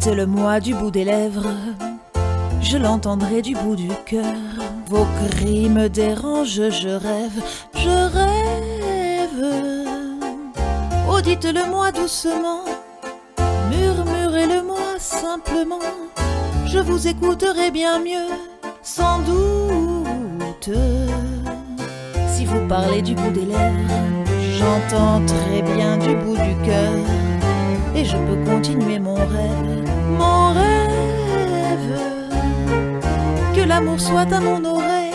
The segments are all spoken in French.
Dites-le-moi du bout des lèvres, je l'entendrai du bout du cœur. Vos cris me dérangent, je rêve, je rêve. Oh, dites-le-moi doucement, murmurez-le-moi simplement. Je vous écouterai bien mieux, sans doute. Si vous parlez du bout des lèvres, j'entends très bien du bout du cœur. Et je peux continuer mon rêve, mon rêve. Que l'amour soit à mon oreille,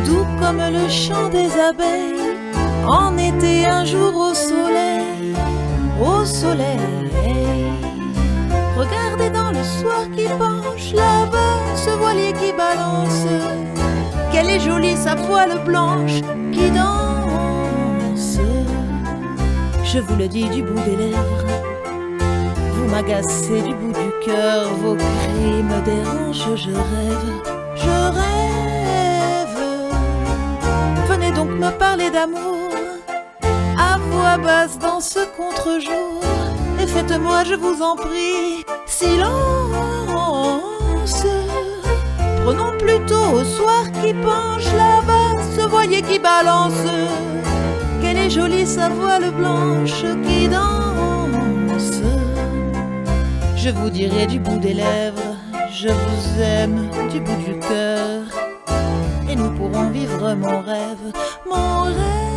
doux comme le chant des abeilles. En été un jour au soleil, au soleil. Regardez dans le soir qui penche, là-bas ce voilier qui balance. Quelle est jolie sa voile blanche qui danse. Je vous le dis du bout des lèvres, vous m'agacez du bout du cœur. Vos cris me dérangent, je rêve, je rêve. Venez donc me parler d'amour à voix basse dans ce contre-jour. Et faites-moi, je vous en prie, silence. Prenons plutôt au soir qui penche, là-bas ce voilier qui balance. Quelle est jolie sa voile blanche qui danse. Je vous dirai du bout des lèvres, je vous aime du bout du cœur. Et nous pourrons vivre mon rêve, mon rêve.